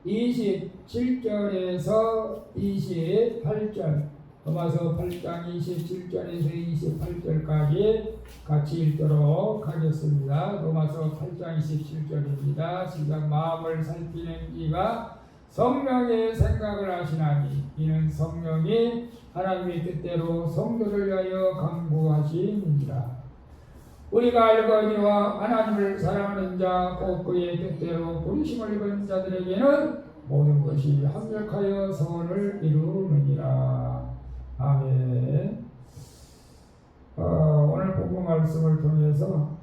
27절에서 28절, 로마서 8장 27절에서 28절까지 같이 읽도록 하겠습니다. 로마서 8장 27절입니다. 시작. 마음을 살피는 이가 성령의 생각을 하시나니 이는 성령이 하나님의 뜻대로 성도를 위하여 강구하심이니라. 우리가 알거니와 하나님을 사랑하는 자 곧 그의 뜻대로 부르심을 입은 자들에게는 모든 것이 합력하여 선을 이루느니라. 아멘. 오늘 본문 말씀을 통해서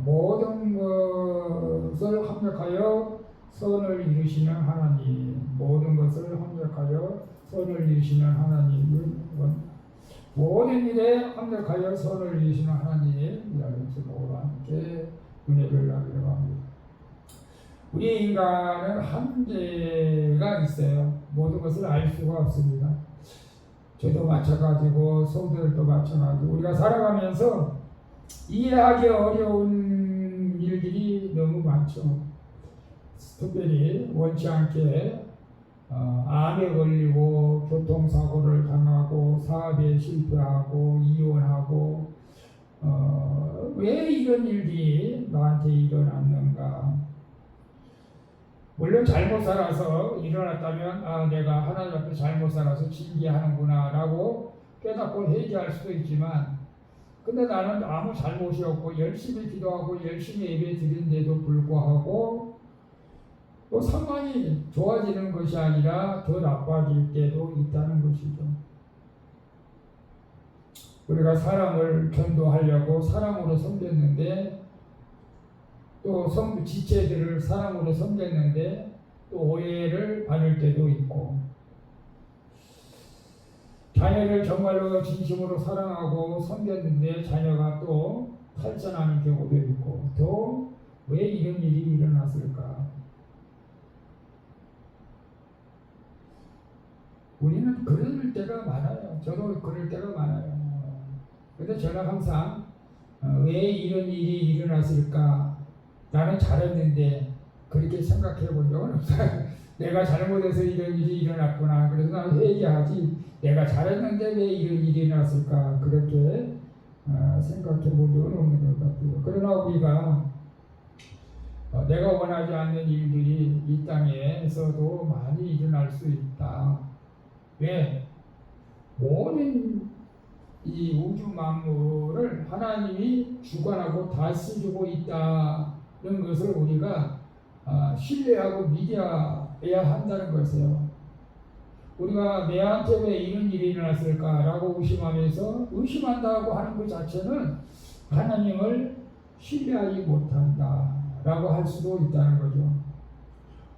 모든 것을 합력하여 선을 이루시는 하나님, 모든 것을 합력하여 선을 이루시는 하나님, 모든 일에 합력하여 선을 이루시는 하나님이라는 제목으로 함께 은혜를 나누려고 합니다. 우리 인간은 한계가 있어요. 모든 것을 알 수가 없습니다. 저도 마찬가지고 성도들도 마찬가지고 우리가 살아가면서 이해하기 어려운 일들이 너무 많죠. 특별히 원치 않게 암에 걸리고 교통사고를 당하고 사업에 실패하고 이혼하고 왜 이런 일들이 나한테 일어났는가. 물론 잘못 살아서 일어났다면 내가 하나님 앞에 잘못 살아서 징계하는구나 라고 깨닫고 회개할 수도 있지만, 근데 나는 아무 잘못이 없고 열심히 기도하고 열심히 예배 드린데도 불구하고 또 상황이 좋아지는 것이 아니라 더 나빠질 때도 있다는 것이죠. 우리가 사람을 전도하려고 사랑으로 섬겼는데, 또 지체들을 사랑으로 섬겼는데 또 오해를 받을 때도 있고, 자녀를 정말로 진심으로 사랑하고 섬겼는데 자녀가 또 탈전하는 경우도 있고, 또 왜 이런 일이 일어났을까? 우리는 그럴 때가 많아요. 저도 그럴 때가 많아요. 근데 저는 항상 왜 이런 일이 일어났을까? 나는 잘했는데 그렇게 생각해 본 적은 없어요. 내가 잘못해서 이런 일이 일어났구나. 그래서 나는 회개하지. 내가 잘했는데 왜 이런 일이 일어났을까? 그렇게 생각해 본 적은 없는 것 같아요. 그러나 우리가 내가 원하지 않는 일들이 이 땅에서도 많이 일어날 수 있다. 왜? 모든 이 우주 만물을 하나님이 주관하고 다스리고 있다는 것을 우리가 신뢰하고 믿어야 한다는 것이에요. 우리가 내한테 왜 이런 일이 일어났을까라고 의심하면서 의심한다고 하는 것 자체는 하나님을 신뢰하지 못한다라고 할 수도 있다는 거죠.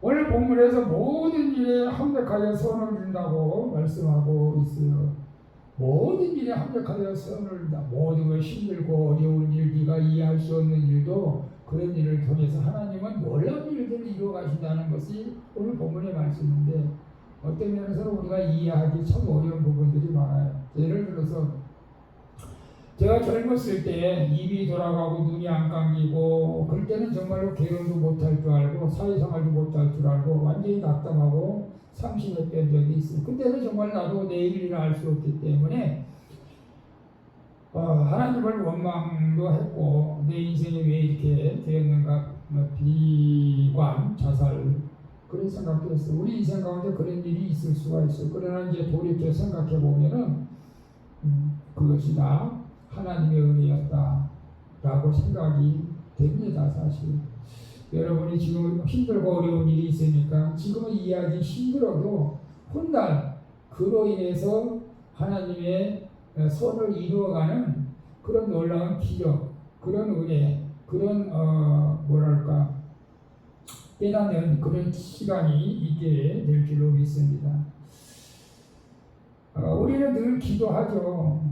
오늘 본문에서 모든 일에 합력하여 선을 준다고 말씀하고 있어요. 모든 일에 합력하여 선을 준다. 모든 것 힘들고 어려운 일, 네가 이해할 수 없는 일도 그런 일을 통해서 하나님은 놀라운 일들을 이루어 가신다는 것이 오늘 본문의 말씀인데, 어떤 면에서는 우리가 이해하기 참 어려운 부분들이 많아요. 예를 들어서 제가 젊었을 때 입이 돌아가고 눈이 안 감기고 그럴 때는 정말로 결혼도 못할 줄 알고 사회생활도 못할 줄 알고 완전히 낙담하고 상심했던 적이 있어요. 그때는 정말 나도 내일이라 알 수 없기 때문에 하나님을 원망도 했고 내 인생이 왜 이렇게 되었는가, 비관, 자살, 그런 생각도 했어요. 우리 인생 가운데 그런 일이 있을 수가 있어요. 그러나 이제 돌이켜 생각해 보면은 그것이 다 하나님의 은혜였다라고 생각이 됩니다. 사실 여러분이 지금 힘들고 어려운 일이 있으니까 지금은 이해하기 힘들어도 훗날 그로 인해서 하나님의 선을 이루어가는 그런 놀라운 기적, 그런 은혜, 그런 깨닫는 그런 시간이 있게 될 줄로 믿습니다. 우리는 늘 기도하죠.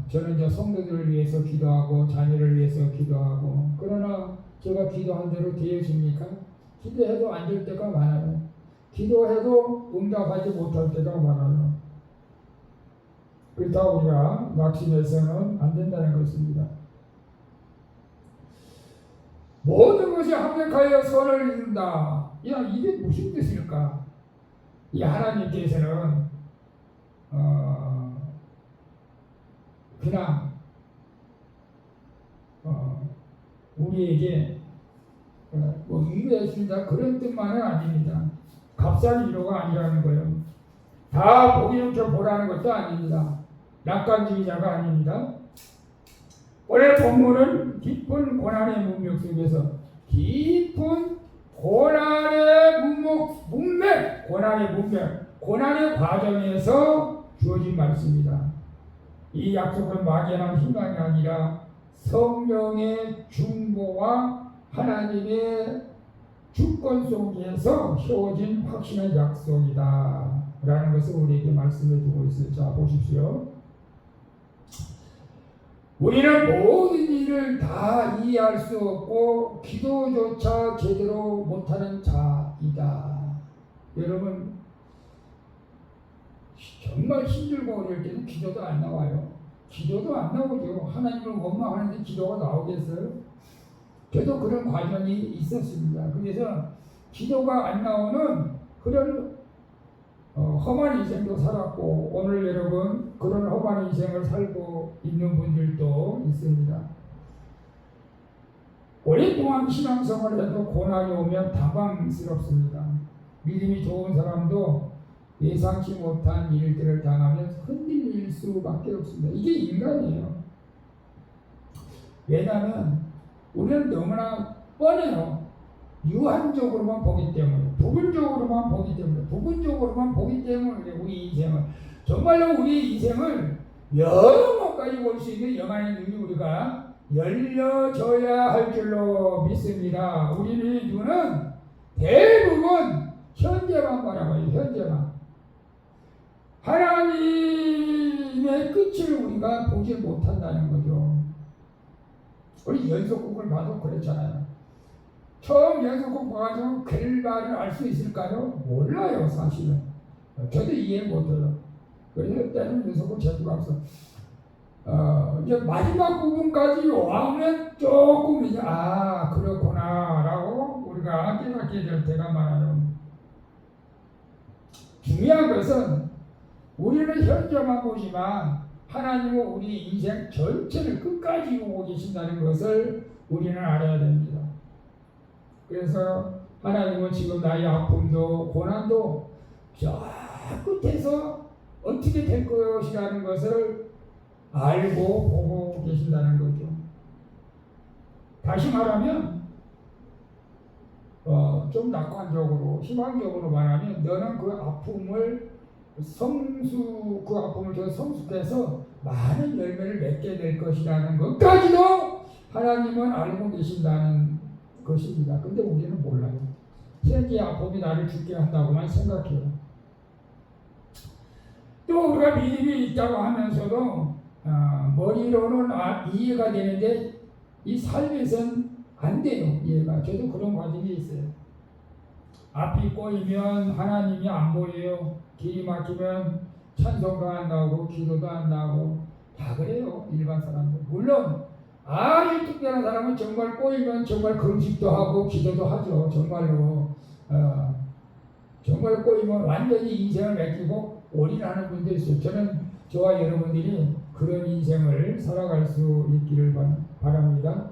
저는 이제 성도들을 위해서 기도하고 자녀를 위해서 기도하고, 그러나 제가 기도한 대로 되어집니까? 기도해도 안 될 때가 많아요. 기도해도 응답하지 못할 때가 많아요. 그렇다고 우리가 낙심해서는 안 된다는 것입니다. 모든 것이 합력하여 선을 이룬다. 야, 이게 무슨 뜻일까? 이 하나님께서는 그냥 우리에게 뭐 위로해준다 그런 뜻만은 아닙니다. 값싼 위로가 아니라는 거예요. 다 보기 좋게 보라는 것도 아닙니다. 낙관주의자가 아닙니다. 오늘 본문은 깊은 고난의 문맥 속에서 깊은 고난의 고난의 과정에서 주어진 말씀입니다. 이 약속은 막연한 희망이 아니라 성령의 중보와 하나님의 주권 속에서 세워진 확신의 약속이다 라는 것을 우리에게 말씀해 주고 있어요. 자, 보십시오. 우리는 모든 일을 다 이해할 수 없고 기도조차 제대로 못하는 자이다. 여러분, 정말 힘들고 어려울 때는 기도도 안 나와요. 기도도 안 나오죠. 하나님을 원망하는데 기도가 나오겠어요? 저도 그런 과정이 있었습니다. 그래서 기도가 안 나오는 그런 험한 인생도 살았고, 오늘 여러분 그런 험한 인생을 살고 있는 분들도 있습니다. 오랫동안 신앙생활을 해도 고난이 오면 당황스럽습니다. 믿음이 좋은 사람도 예상치 못한 일들을 당하면 흔들릴 수밖에 없습니다. 이게 인간이에요. 왜냐하면 우리는 너무나 뻔해요. 유한적으로만 보기 때문에, 부분적으로만 보기 때문에 우리 인생은, 정말로 우리 인생을 영원까지 볼 수 있는 영안의 눈이 우리가 열려져야 할 줄로 믿습니다. 우리의 눈은 대부분 현재만 바라봐요. 현재만. 하나님의 끝을 우리가 보지 못한다는 거죠. 우리 연속곡을 봐도 그랬잖아요. 처음 연속곡 봐가지고 결말을 알 수 있을까요? 몰라요, 사실은. 저도 이해 못해요. 그래서 때는 연속곡 제주가 없어. 이제 마지막 부분까지 와면 조금 이제 그렇구나라고 우리가 깨닫게 될 때가 많아요. 중요한 것은 우리는 현재만 보지만 하나님은 우리 인생 전체를 끝까지 보고 계신다는 것을 우리는 알아야 됩니다. 그래서 하나님은 지금 나의 아픔도 고난도 저 끝에서 어떻게 될 것이라는 것을 알고 보고 계신다는 거죠. 다시 말하면 좀 낙관적으로 희망적으로 말하면 너는 그 아픔을 더 성숙해서 많은 열매를 맺게 될 것이라는 것까지도 하나님은 알고 계신다는 것입니다. 근데 우리는 몰라요. 현재 아픔이 나를 죽게 한다고만 생각해요. 또 우리가 믿음이 있다고 하면서도 머리로는 이해가 되는데 이 삶에선 안 돼요. 이해가. 저도 그런 과정이 있어요. 앞이 꼬이면 하나님이 안 보여요. 길이 막히면 찬송도 안 나오고 기도도 안 나오고 다 그래요. 일반 사람들. 물론 아주 특별한 사람은 정말 꼬이면 정말 금식도 하고 기도도 하죠. 정말로 정말 꼬이면 완전히 인생을 맡기고 올인하는 분도 있어요. 저와 여러분들이 그런 인생을 살아갈 수 있기를 바랍니다.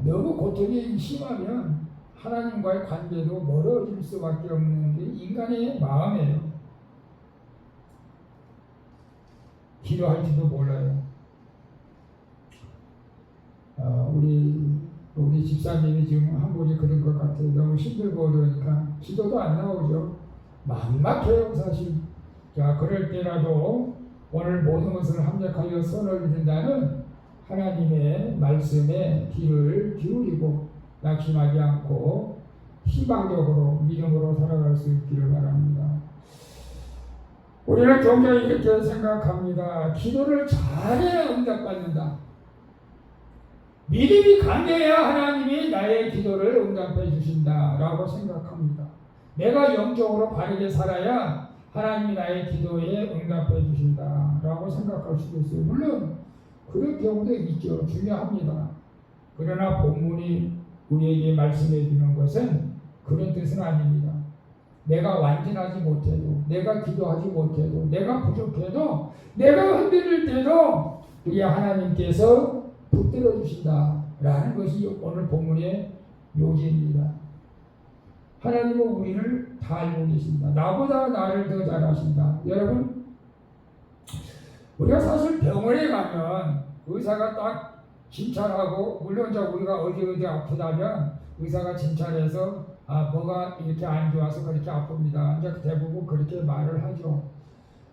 너무 고통이 심하면 하나님과의 관계도 멀어질 수밖에 없는 게 인간의 마음이에요. 기도할지도 몰라요. 우리 집사님이 지금 한 분이 그런 것 같아요. 너무 힘들고 그러니까 기도도 안 나오죠. 막막해요, 사실. 자, 그럴 때라도 오늘 모든 것을 합력하여 선을 이룬다는 하나님의 말씀에 귀를 기울이고 낙심하지 않고 희망적으로 믿음으로 살아갈 수 있기를 바랍니다. 우리는 종종 이렇게 생각합니다. 기도를 잘해야 응답받는다. 믿음이 강해야 하나님이 나의 기도를 응답해 주신다라고 생각합니다. 내가 영적으로 바르게 살아야 하나님이 나의 기도에 응답해 주신다라고 생각할 수도 있어요. 물론 그런 경우도 있죠. 중요합니다. 그러나 본문이 우리에게 말씀해 주는 것은 그런 뜻은 아닙니다. 내가 완전하지 못해도, 내가 기도하지 못해도, 내가 부족해도, 내가 흔들릴 때도 우리 하나님께서 붙들어 주신다라는 것이 오늘 본문의 요지입니다. 하나님은 우리를 다 알고 계신다. 나보다 나를 더 잘 아신다. 여러분, 우리가 사실 병원에 가면 의사가 딱 진찰하고, 물론 우리가 어디 아프다면 의사가 진찰해서 뭐가 이렇게 안 좋아서 그렇게 아픕니다. 이제 대부분 그렇게 말을 하죠.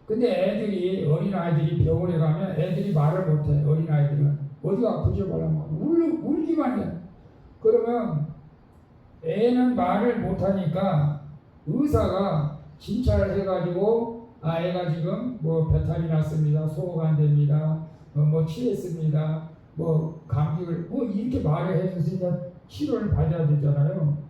근데 어린아이들이 병원에 가면 애들이 말을 못해. 어린아이들은 어디가 아프지 말하면 울기만 해. 그러면 애는 말을 못하니까 의사가 진찰을 해가지고 애가 지금 뭐 배탈이 났습니다. 소화가 안 됩니다. 뭐 취했습니다. 뭐 감기를 뭐 이렇게 말을 해주시니까 치료를 받아야 되잖아요.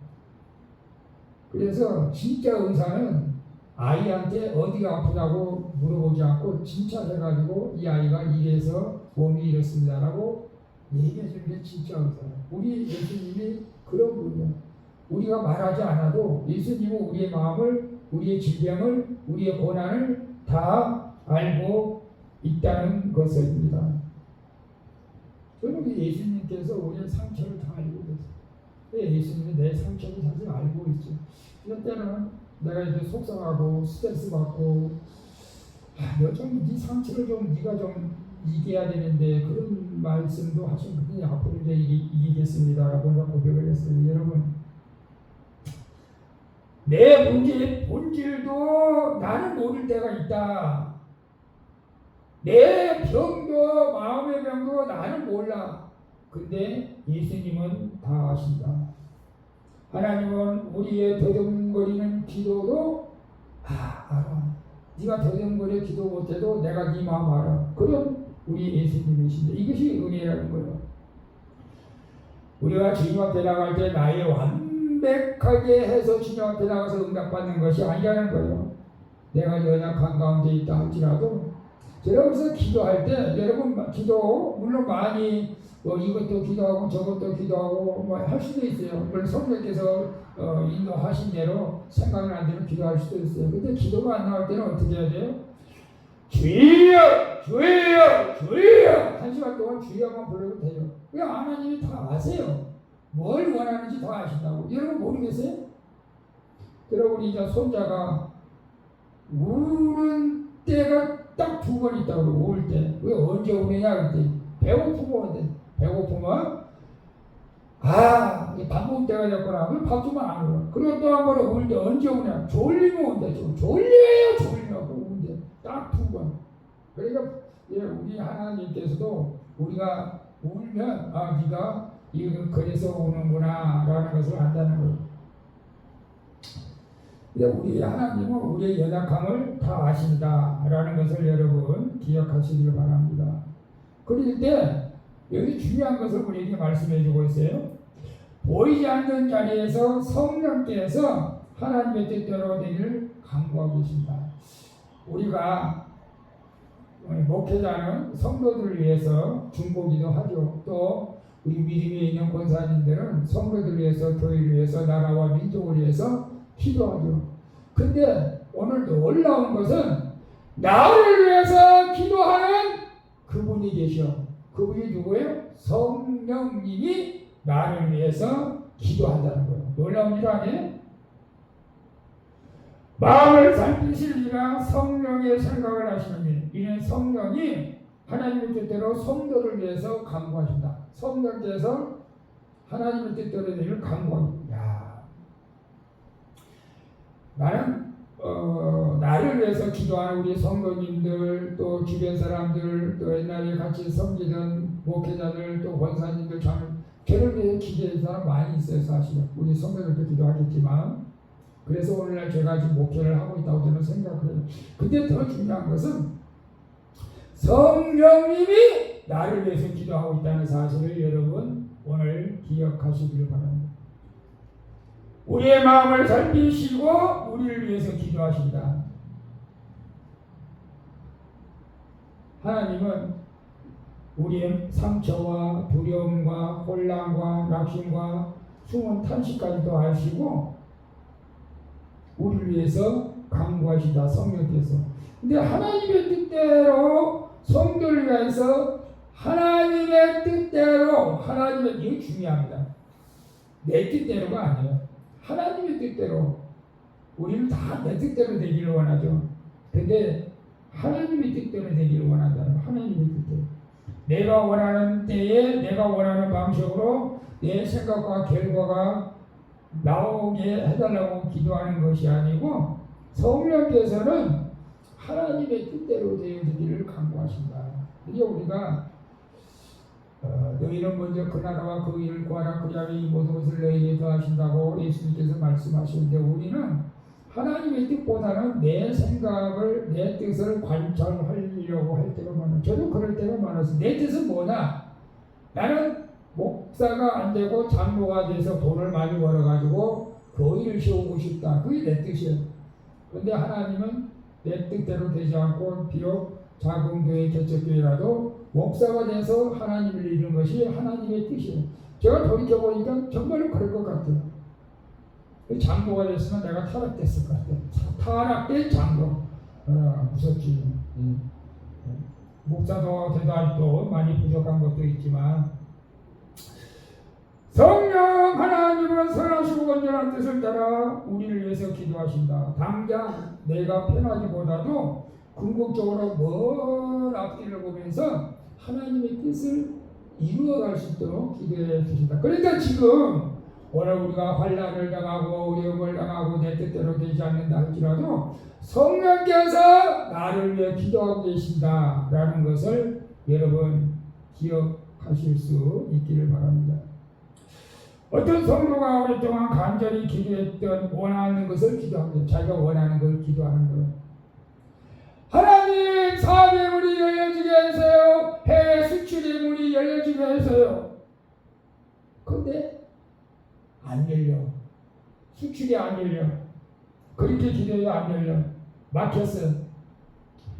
그래서 진짜 의사는 아이한테 어디가 아프다고 물어보지 않고 진찰해가지고 이 아이가 이래서 몸이 이렇습니다라고 얘기해 주는 게 진짜 의사예요. 우리 예수님이 그런 분이에요. 우리가 말하지 않아도 예수님은 우리의 마음을, 우리의 질병을, 우리의 고난을 다 알고 있다는 것입니다. 저는 우리 예수님께서 우리의 상처를 다 알고 계세요. 예수님이 내 상처를 사실 알고 있죠. 그런 때는 내가 이제 속상하고 스트레스 받고 네 상처를 네가 좀 이겨야 되는데 그런 말씀도 하시면 앞으로 이제 이기겠습니다라고 고백을 했어요. 여러분, 내 문제의 본질도 나는 모를 때가 있다. 내 병도, 마음의 병도 나는 몰라. 근데 예수님은 다 아신다. 하나님은 우리의 더듬거리는 기도도 알아. 네가 더듬거려 기도 못해도 내가 네 마음 알아. 그런 우리 예수님이신데 이것이 은혜라는 거예요. 우리가 주님 앞에 나갈 때 나의 완벽하게 해서 주님 앞에 나가서 응답받는 것이 아니라는 거예요. 내가 연약한 가운데 있다 할지라도 여러분께서 기도할 때 여러분 기도 물론 많이 이것도 기도하고 저것도 기도하고 할 수도 있어요. 물론 성령께서 인도하신 대로 생각나는 대로 기도할 수도 있어요. 근데 기도가 안 나올 때는 어떻게 해야 돼요? 주여 주여 주여 한 시간 동안 주여만 불러도 돼요. 왜 하나님이 다 아세요. 뭘 원하는지 다 아신다고. 여러분 모르겠어요? 여러분 이제 손자가 우는 때가 딱 2번 있다고 울 때. 왜 언제 우느냐 그때 배고프고 오는데 배고프면 밥 먹을 때가 됐구나. 그럼 밥 주면 안 울어. 그리고 또 한 번 울 때 언제 우냐 졸리면 온대. 졸리면 운대. 딱 2번. 그러니까 우리 하나님께서도 우리가 울면 네가 이거 그래서 우는구나 라는 것을 안다는 거예요. 우리 하나님은 우리의 연약함을 다 아신다라는 것을 여러분 기억하시길 바랍니다. 그럴 때 여기 중요한 것을 우리에게 말씀해 주고 있어요. 보이지 않는 자리에서 성령께서 하나님의 뜻대로 되기를 간구하고 계신다. 우리가 목회자는 성도들을 위해서 중보기도 하죠. 또 우리 믿음에 있는 권사님들은 성도들을 위해서, 교회를 위해서, 나라와 민족을 위해서 기도하죠. 근데 오늘 놀라운 것은 나를 위해서 기도하는 그분이 계셔. 그분이 누구예요? 성령님이 나를 위해서 기도한다는 거예요. 놀라운 일 아니에요? 마음을 살피실 이가 성령의 생각을 하시는 일. 이는 성령이 하나님의 뜻대로 성도를 위해서 간구하신다. 성령께서 하나님의 뜻대로 일을 간구합니다. 나는 나를 위해서 기도하는 우리 성도님들, 또 주변 사람들, 또 옛날에 같이 섬기던 목회자들, 또 권사님들, 저를 위해 기도하는 사람 많이 있어요. 사실은 우리 성도들도 기도하겠지만, 그래서 오늘날 제가 지금 목회를 하고 있다고 저는 생각을 해요. 근데 더 중요한 것은 성령님이 나를 위해서 기도하고 있다는 사실을 여러분 오늘 기억하시길 바랍니다. 우리의 마음을 살피시고 우리를 위해서 기도하신다. 하나님은 우리의 상처와 두려움과 혼란과 낙심과 숨은 탄식까지도 아시고 우리를 위해서 강구하시다, 성령께서. 근데 하나님의 뜻대로 성도를 위해서 하나님의 뜻대로, 하나님의, 이게 중요합니다. 내 뜻대로가 아니에요. 하나님의 뜻대로. 우리는 다 내 뜻대로 되기를 원하죠. 근데 하나님의 뜻대로 되기를 원한다. 하나님의 뜻대로. 내가 원하는 때에 내가 원하는 방식으로 내 생각과 결과가 나오게 해달라고 기도하는 것이 아니고 성령께서는 하나님의 뜻대로 되어지기를 간구하신다. 이게 우리가 너희는 먼저 그 나라와 그 일을 구하라 그리하면 이 모든 것을 너희에게 더하신다고 예수님께서 말씀하시는데 우리는 하나님의 뜻보다는 내 생각을 내 뜻을 관철하려고 할 때가 많아요. 저도 그럴 때가 많았어요. 내 뜻은 뭐냐? 나는 목사가 안 되고 장로가 돼서 돈을 많이 벌어가지고 교회를 세우고 싶다. 그게 내 뜻이에요. 그런데 하나님은 내 뜻대로 되지 않고 비록 작은 교회 개척교회라도 목사가 돼서 하나님을 이루는 것이 하나님의 뜻이에요. 제가 돌이켜보니까 정말로 그럴 것 같아요. 장로가 됐으면 내가 타락됐을 것 같아요. 타락된 장로. 무섭지. 목사도 대단히도 많이 부족한 것도 있지만 성령 하나님은 선하시고 온전한 뜻을 따라 우리를 위해서 기도하신다. 당장 내가 편하기보다도 궁극적으로 먼 앞길을 보면서 하나님의 뜻을 이루어갈 수 있도록 기도해 주신다. 그러니까 지금 오늘 우리가 환난을 당하고 어려움을 당하고 내 뜻대로 되지 않는다 할지라도 성령께서 나를 위해 기도하고 계신다라는 것을 여러분 기억하실 수 있기를 바랍니다. 어떤 성도가 오랫동안 간절히 기도했던 원하는 것을 기도합니다. 자기가 원하는 걸 기도하는 거예요. 하나님 사업의 문이 열려지게 해주세요. 해외 수출의 문이 열려지게 해주세요. 그런데 안 열려. 수출이 안 열려. 그렇게 기도해도 안 열려. 막혔어요.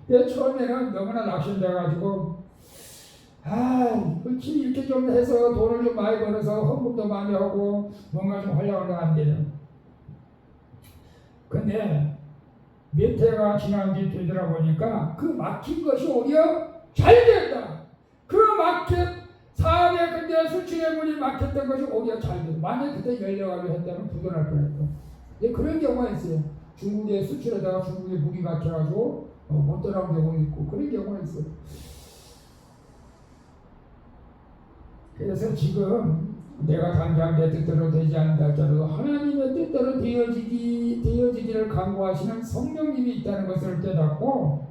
근데 처음에는 너무나 낙심돼가지고 그렇지 이렇게 좀 해서 돈을 좀 많이 벌어서 헌금도 많이 하고 뭔가 좀 하려고 안 돼요. 근데 몇 해가 지난 뒤 되돌아보니까 그 막힌 것이 오히려 잘 됐다. 그 막힌 사업에 근데 수출의 문이 막혔던 것이 오히려 잘 됐다. 만약 그때 열려가지고 했다면 부도날 뻔했고. 그런 경우가 있어요. 중국에 수출에다가 중국에 문이 막혀가지고 못 떠나온 경우가 있고 그런 경우가 있어요. 그래서 지금 내가 당장 내 뜻대로 되지 않는다 할지라도 하나님의 뜻대로 되어지기를 간구하시는 성령님이 있다는 것을 깨닫고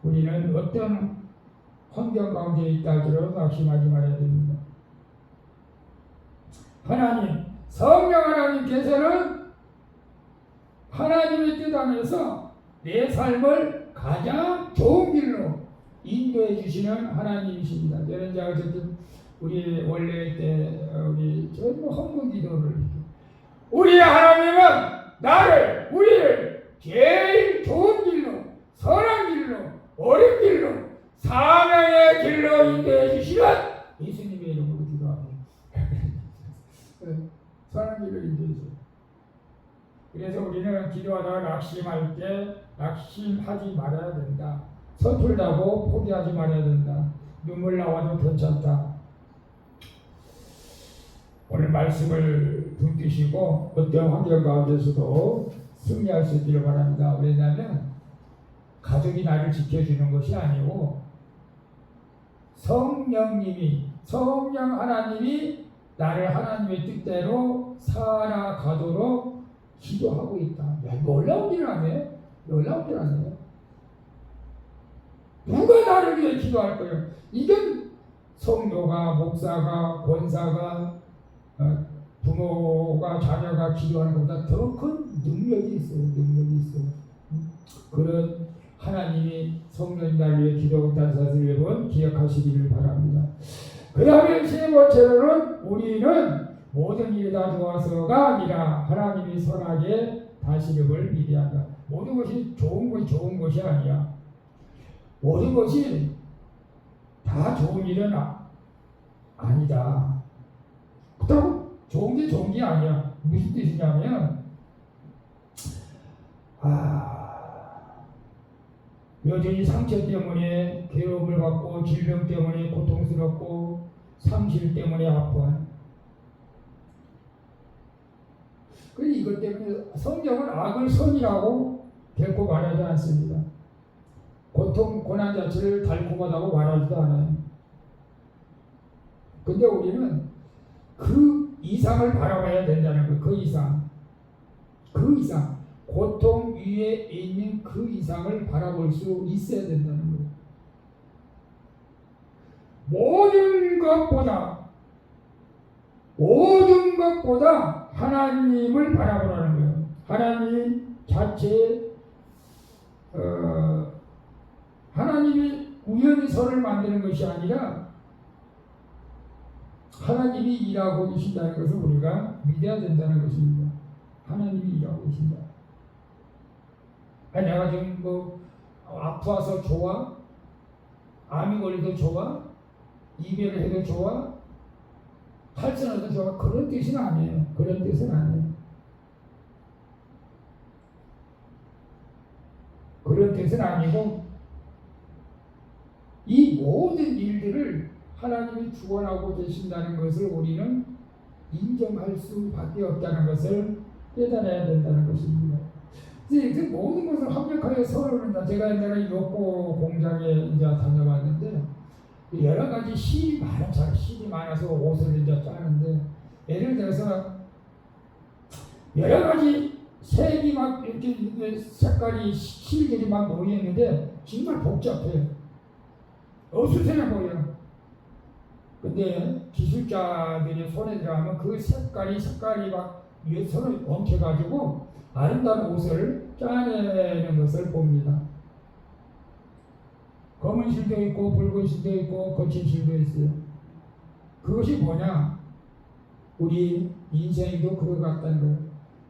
우리는 어떤 환경 가운데 있다 할지라도 낙심하지 말아야 됩니다. 하나님, 성령 하나님께서는 하나님의 뜻 안에서 내 삶을 가장 좋은 길로 인도해 주시는 하나님이십니다. 저는 이제 어쨌든 우리 원래 때 우리 헌금 기도를 우리 하나님은 우리를 제일 좋은 길로, 선한 길로, 옳은 길로, 사명의 길로 인도해 주시는 예수님의 이름으로 기도합니다. 선한 길로 인도해 주세요. 그래서 우리는 기도하다가 낙심할 때 낙심하지 말아야 된다. 서툴다고 포기하지 말아야 된다. 눈물 나와도 괜찮다. 오늘 말씀을 붙드시고 어떤 환경 가운데서도 승리할 수 있기를 바랍니다. 왜냐하면 가족이 나를 지켜주는 것이 아니고 성령 하나님이 나를 하나님의 뜻대로 살아가도록 기도하고 있다. 놀라운 일 아니에요? 놀라운 일 아니에요? 누가 나를 위해 기도할 거예요? 이건 성도가, 목사가, 권사가, 부모가, 자녀가 기도하는 것보다 더 큰 능력이 있어요. 그런 하나님이 성령이 나를 위해 기도한다는 사실을 여러분 기억하시기를 바랍니다. 그 다음에 세 번째로는 우리는 모든 일이 다 좋아서가 아니라 하나님이 선하게 다스림을 미래한다. 모든 것이 좋은 것이 아니야. 모든 것이 다 좋은 일은 아니다. 그렇다고 좋은 게 아니야. 무슨 뜻이냐면 여전히 상처 때문에 괴로움을 받고 질병 때문에 고통스럽고 상실 때문에 아파요. 그래서 이것 때문에 성경은 악을 선이라고 결코 말하지 않습니다. 고통, 고난 자체를 달콤하다고 말하지도 않아요. 근데 우리는 그 이상을 바라봐야 된다는 거예요. 그 이상. 고통 위에 있는 그 이상을 바라볼 수 있어야 된다는 거예요. 모든 것보다 하나님을 바라보라는 거예요. 하나님 자체, 하나님이 우연히 선을 만드는 것이 아니라 하나님이 일하고 계신다는 것을 우리가 믿어야 된다는 것입니다. 하나님이 일하고 계신다. 내가 지금 아파서 좋아? 암이 걸려도 좋아? 이별을 해도 좋아? 탈선해도 좋아? 그런 뜻은 아니에요. 그런 뜻은 아니고 이 모든 일들을 하나님이 주관하고 계신다는 것을 우리는 인정할 수밖에 없다는 것을 깨달아야 된다는 것입니다. 이제 모든 것을 합력하여 서로는 제가 옛날에 욕구 공장에 이제 다녀봤는데 여러 가지 실이 많아서 옷을 이제 짜는데 예를 들어서 여러 가지 색이 막 이렇게 색깔이 실들이 막 놓여 있는데 정말 복잡해요. 어수선해 보여. 근데 기술자들이 손에 들어가면 그 색깔이 막 위에 손을 얹혀가지고 아름다운 옷을 짜내는 것을 봅니다. 검은 실도 있고 붉은 실도 있고 거친 실도 있어요. 그것이 뭐냐? 우리 인생도 그거 같다는 거예요.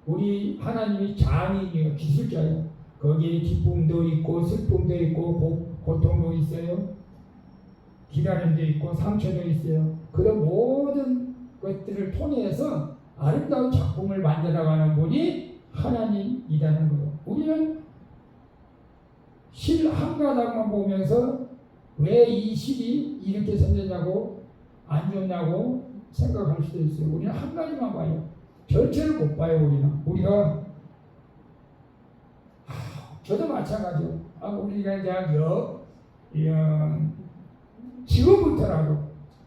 우리 하나님이 장인이에요. 기술자예요. 거기에 기쁨도 있고 슬픔도 있고 고통도 있어요. 기다림도 있고 상처도 있어요. 그런 모든 것들을 통해서 아름다운 작품을 만들어가는 분이 하나님이라는 거예요. 우리는 실 한 가닥만 보면서 왜 이 실이 이렇게 생겼냐고 안 좋냐고 생각할 수도 있어요. 우리는 한 가지만 봐요. 전체를 못 봐요. 우리가 저도 마찬가지요. 우리가 이제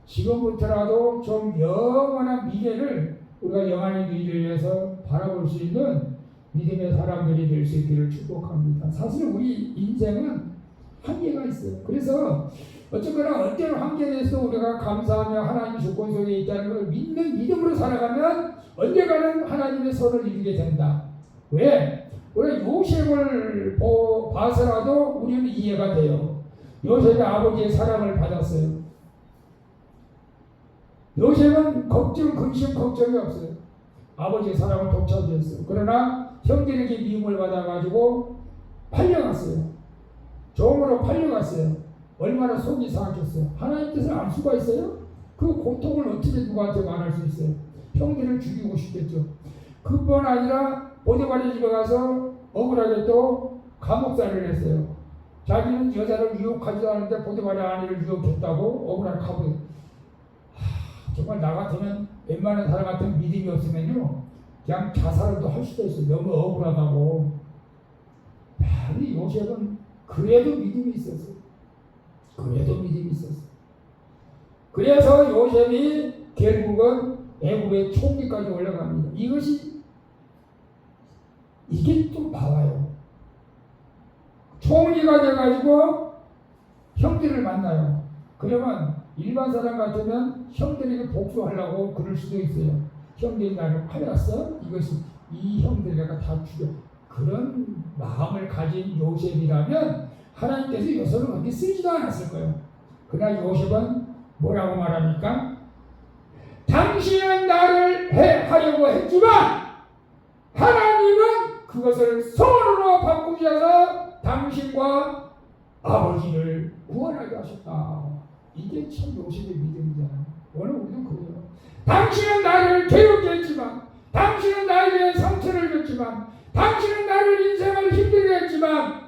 지금부터라도 좀 영원한 미래를 우리가 영원한 미래를 위해서 바라볼 수 있는 믿음의 사람들이 될 수 있기를 축복합니다. 사실 우리 인생은 한계가 있어요. 그래서 어쨌거나 어떤 한계에서 우리가 감사하며 하나님 조건 속에 있다는 걸 믿는 믿음으로 살아가면 언젠가는 하나님의 선을 이루게 된다. 왜? 우리가 요셉을 봐서라도 우리는 이해가 돼요. 요셉이 아버지의 사랑을 받았어요. 요셉은 근심 걱정이 없어요. 아버지의 사랑을 독차지했어요. 그러나 형들에게 미움을 받아가지고 팔려갔어요. 종으로 팔려갔어요. 얼마나 속이 상하겠어요. 하나님 뜻을 알 수가 있어요? 그 고통을 어떻게 누구한테 말할 수 있어요? 형들을 죽이고 싶겠죠. 그뿐 아니라 보디발의 집에 가서 억울하게 또 감옥살이를 했어요. 자기는 여자를 유혹하지도 않는데 보디발의 아내를 유혹했다고 억울한 감옥에. 정말 나 같으면 웬만한 사람 같은 믿음이 없으면요 그냥 자살도 할 수도 있어요. 너무 억울하다고. 이 요셉은 그래도 믿음이 있었어요. 그래서 요셉이 결국은 애굽의 총리까지 올라갑니다. 이게 또 나와요. 총리가 돼가지고 형들을 만나요. 그러면 일반 사람 같으면 형들에게 복수하려고 그럴 수도 있어요. 형들이 나를 팔았어? 이 형들 내가 다 죽여. 그런 마음을 가진 요셉이라면 하나님께서 요셉을 어디 쓰지도 않았을 거예요. 그러나 요셉은 뭐라고 말합니까? 당신은 나를 하려고 했지만 하나님은 그것을 선으로 바꾸셔서 당신과 아버지를 구원하게 하셨다. 이게 참 요셉의 믿음이잖아요. 오늘 우리도 그래요. 당신은 나를 괴롭게 했지만, 당신은 나에게 상처를 줬지만, 당신은 나를 인생을 힘들게 했지만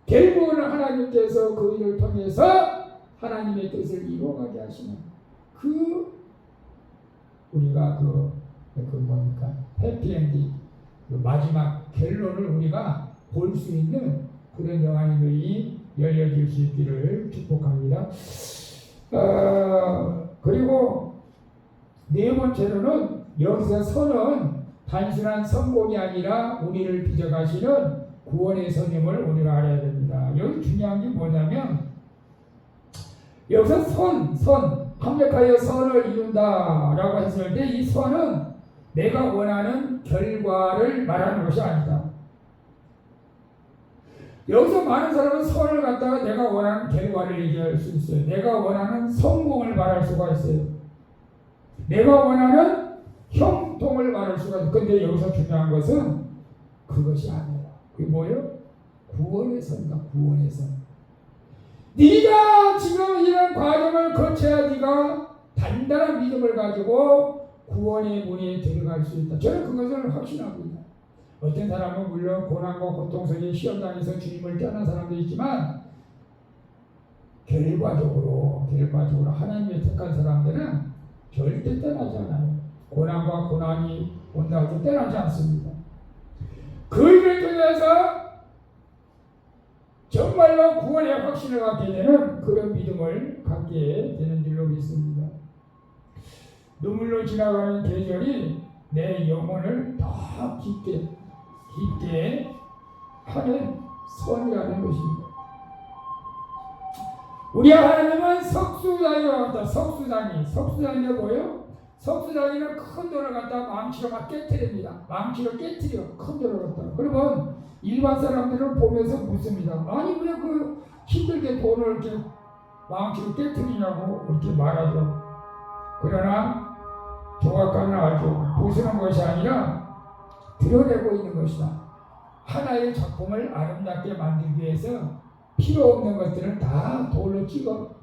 결국은 하나님께서 그 일을 통해서 하나님의 뜻을 이루어가게 하시는 우리가 뭡니까? 해피엔딩, 마지막 결론을 우리가 볼 수 있는 그런 영안의 문이 열려질 수 있기를 축복합니다. 그리고 네 번째로는 여기서 선은 단순한 성공이 아니라 우리를 빚어가시는 구원의 선임을 우리가 알아야 됩니다. 여기 중요한 게 뭐냐면 여기서 선, 합력하여 선을 이룬다라고 했을 때 이 선은 내가 원하는 결과를 말하는 것이 아니다. 여기서 많은 사람은 선을 갖다가 내가 원하는 결과를 얘기할 수 있어요. 내가 원하는 성공을 말할 수가 있어요. 내가 원하는 형통을 말할 수가 있어요. 근데 여기서 중요한 것은 그것이 아니에요. 그게 뭐예요? 구원의 선이다. 구원의 선. 네가 지금 이런 과정을 거쳐야 네가 단단한 믿음을 가지고 구원의 문에 들어갈 수 있다. 저는 그것을 확신합니다. 어떤 사람은 물론 고난과 고통 속에 시험당해서 주님을 떠난 사람도 있지만 결과적으로 하나님의 택한 사람들은 절대 떠나지 않아요. 고난과 고난이 온다고 떠나지 않습니다. 그 일을 통해서 정말로 구원의 확신을 갖게 되는 그런 믿음을 갖게 되는 줄로 믿습니다. 눈물로 지나가는 계절이 내 영혼을 더 깊게 하는 선이라는 것입니다. 우리 하나님은 석수장이와 같다. 석수장이 뭐예요? 석수장이는 큰 돌을 갖다 망치로 막 깨트립니다. 망치로 깨트려 큰 돌을 갖다. 그러면 일반 사람들을 보면서 묻습니다. 아니 왜 힘들게 돌을 이렇게 망치로 깨트리냐고 이렇게 말하죠. 그러나 조각가는 알죠. 부수는 것이 아니라 드러내고 있는 것이다. 하나의 작품을 아름답게 만들기 위해서 필요 없는 것들은 다 돌로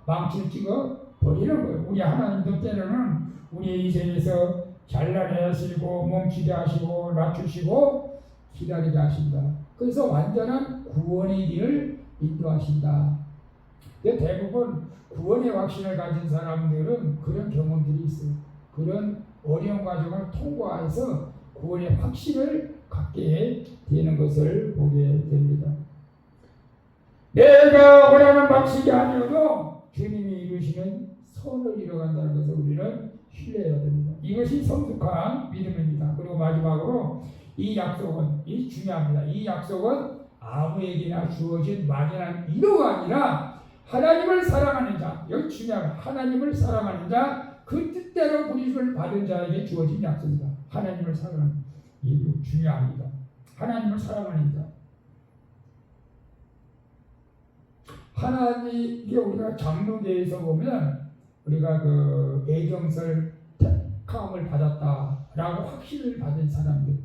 망치를 찍어 버리는 거예요. 우리 하나님도 때로는 우리의 인생에서 잘나게 하시고 멈추게 하시고 낮추시고 기다리게 하신다. 그래서 완전한 구원의 길을 인도하신다. 근데 대부분 구원의 확신을 가진 사람들은 그런 경험들이 있어요. 그런 어려운 과정을 통과해서 구원의 확신을 갖게 되는 것을 보게 됩니다. 내가 원하는 방식이 아니어도 주님이 이루시는 선을 이뤄간다는 것을 우리는 신뢰해야 됩니다. 이것이 성숙한 믿음입니다. 그리고 마지막으로 이 약속은 중요합니다. 이 약속은 아무에게나 주어진 막연한 위로가 아니라 하나님을 사랑하는 자, 여기 중요합니다. 하나님을 사랑하는 자, 그 뜻대로 부르심을 받은 자에게 주어진 약속이다. 하나님을 사랑하는 자. 이게 중요합니다. 하나님을 사랑하는 자. 하나님께 우리가 장로계에서 보면 우리가 애정설 택함을 받았다라고 확신을 받은 사람들.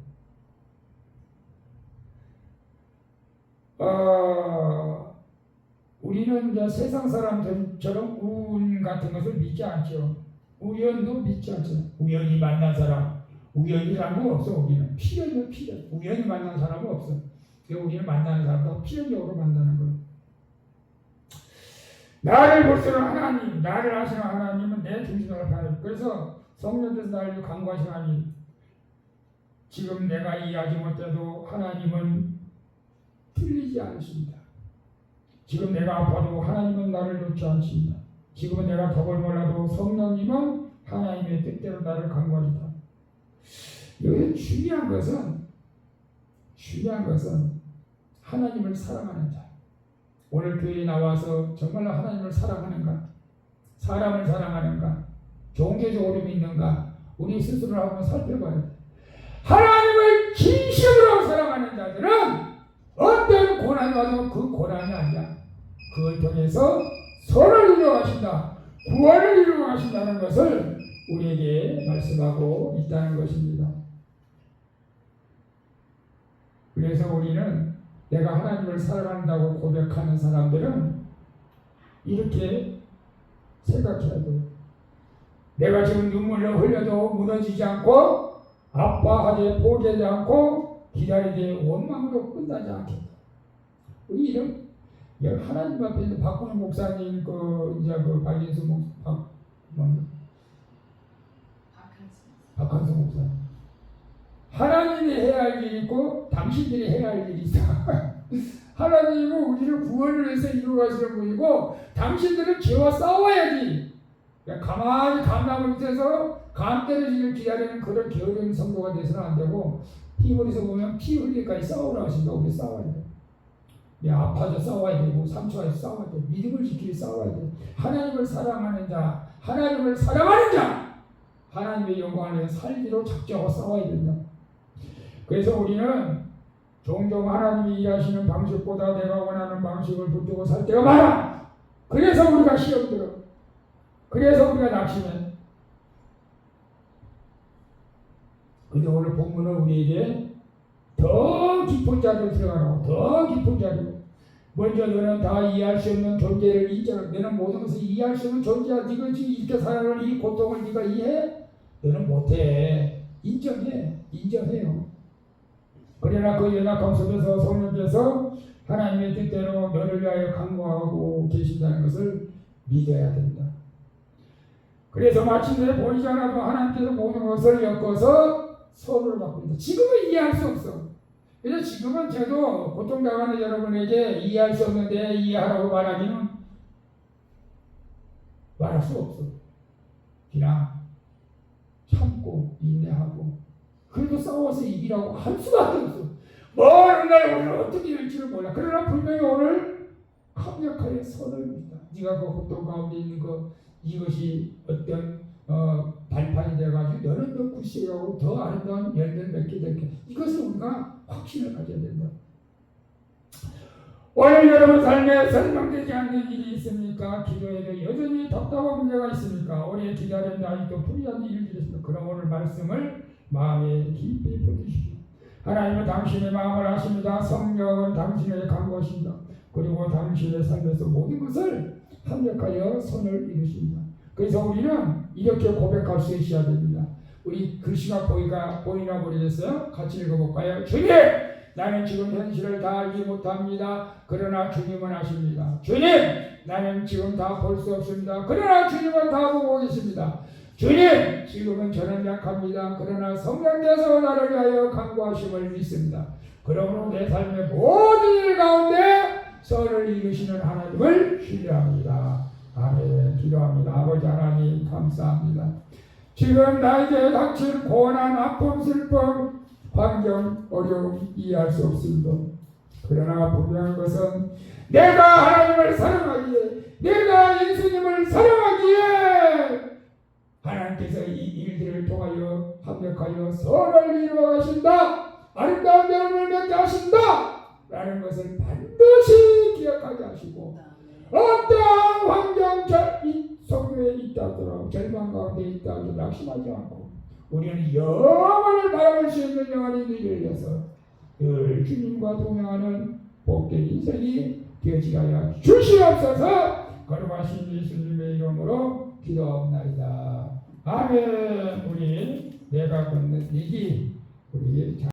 우리는 이제 세상 사람들처럼 운 같은 것을 믿지 않죠. 우연도 믿지 않죠. 우연히 만난 사람, 우연이라는 거 없어. 우리는 필연. 우연히 만난 사람은 없어. 우리는 만나는 사람도 필연적으로 만나는 거예요. 나를 볼수록 하나님, 나를 아시는 하나님은 내 중심으로 가요. 그래서 성령께서 나를 강구하신 하나님, 지금 내가 이해하지 못해도 하나님은 틀리지 않으십니다. 지금 내가 아파도 하나님은 나를 놓지 않습니다. 지금은 내가 덕을 몰라도 성령님은 하나님의 뜻대로 나를 강구하신다. 여기서 중요한 것은 하나님을 사랑하는 자. 오늘 교회에 나와서 정말로 하나님을 사랑하는가? 사람을 사랑하는가? 종교적으로 믿는가? 우리 스스로를 한번 살펴봐야 돼. 하나님을 진심으로 사랑하는 자들은 어떤 고난이 와도 그 고난이 아니야. 그걸 통해서 선을 이루어가신다. 구원을 이루어가신다는 것을 우리에게 말씀하고 있다는 것입니다. 그래서 우리는 내가 하나님을 사랑한다고 고백하는 사람들은 이렇게 생각해야 돼요. 내가 지금 눈물을 흘려도 무너지지 않고 아파하지 포기하지 않고 기다리되 원망으로 끝나지 않겠다. 우리 이런 하나님 앞에 있는 박근혜 목사님 이제 박인수 박한수 목사님, 하나님이 해야 할 일이 있고 당신들이 해야 할 일이 있어. 하나님은 우리를 구원을 해서 이루어가시는 분이고 당신들은 죄와 싸워야지. 가만히 감나무 밑에서 감 떨어지기를 기다리는 그런 게으른 성도가 돼서는 안 되고, 히브리서 보면 피 흘릴까지 싸우라 하신다. 우리 싸워야 돼. 아파도 싸워야 되고 상처에서 싸워야 돼. 믿음을 지키기 싸워야 돼. 하나님을 사랑하는 자, 하나님의 영광을 위해 살기로 작정하고 싸워야 된다. 그래서 우리는 종종 하나님이 일하시는 방식보다 내가 원하는 방식을 붙들고 살 때가 많아. 그래서 우리가 시험 들어. 그래서 우리가 낙심해. 근데 오늘 본문은 우리에게 더 깊은 자리로 들어가라고. 더 깊은 자리로. 먼저 너는 다 이해할 수 없는 존재를 인정해. 너는 모든 것을 이해할 수 없는 존재야. 네가 지금 이렇게 살아가는 이 고통을 네가 이해해? 너는 못해. 인정해요. 그러나 그 연약함 속에서 성령께서 하나님의 뜻대로 너를 위하여 강구하고 계신다는 것을 믿어야 된다. 그래서 마침내 보이지 않아도 하나님께서 모든 것을 엮어서 선을 받고 있다. 지금은 이해할 수 없어. 그래서 지금은 저도 고통당하는 여러분에게 이해할 수 없는데 이해하라고 말할 수 없어. 그냥 참고 인내하고 그래도 싸워서 이기라고 할 수밖에 없어. 먼 날 오늘 어떻게 될지를 몰라. 그러나 분명히 오늘 합력하여 선을 믿다. 네가 그 고통 가운데 있는 이것이 어떤 발판이 돼가지고 너는 더 굿시하고 더 아름다운 열매를 맺게 될 게, 이것을 우리가 확신을 가져야 된다. 오늘 여러분 삶에 설명되지 않는 일이 있습니까? 기도에도 여전히 답답한 문제가 있습니까? 오래 기다렸는데 아직도 풀이하는 일들이 있습니다. 그럼 오늘 말씀을 마음에 깊이 붙이십시오. 하나님은 당신의 마음을 아십니다. 성령은 당신의 간구하십니다. 그리고 당신의 삶에서 모든 것을 합력하여 선을 이루십니다. 그래서 우리는 이렇게 고백할 수 있어야 됩니다. 우리 글씨가 보이나 모르겠어요? 같이 읽어볼까요? 주님! 나는 지금 현실을 다 알지 못합니다. 그러나 주님은 아십니다. 주님! 나는 지금 다 볼 수 없습니다. 그러나 주님은 다 보고 계십니다. 주님! 지금은 저는 약합니다. 그러나 성령께서 나를 위하여 간구하심을 믿습니다. 그러므로 내 삶의 모든 일 가운데 선을 이루시는 하나님을 신뢰합니다. 아멘. 기도합니다. 아버지 하나님 감사합니다. 지금 나에게 닥친 고난, 아픔, 슬픔, 환경, 어려움 이해할 수 없습니다. 그러나 분명한 것은 내가 하나님을 사랑하기에, 내가 예수님을 사랑하기에 하나님께서 이 일들을 통하여 합력하여 선을 이루어 가신다. 아름다운 여름을 맺게 하신다. 라는 것을 반드시 기억하게 하시고, 어떠한 환경 속에 있다 하더라도 절망 가운데 있다 하더라도 낙심하지 않고 우리는 영원을 바라볼 수 있는 영원의 길을 위해서 늘 주님과 동행하는 복된 인생이 되어지게 하여 주시옵소서. 거룩하신 예수님의 이름으로 기도하옵나이다. 아멘. 우리 내가 걷는 일이 우리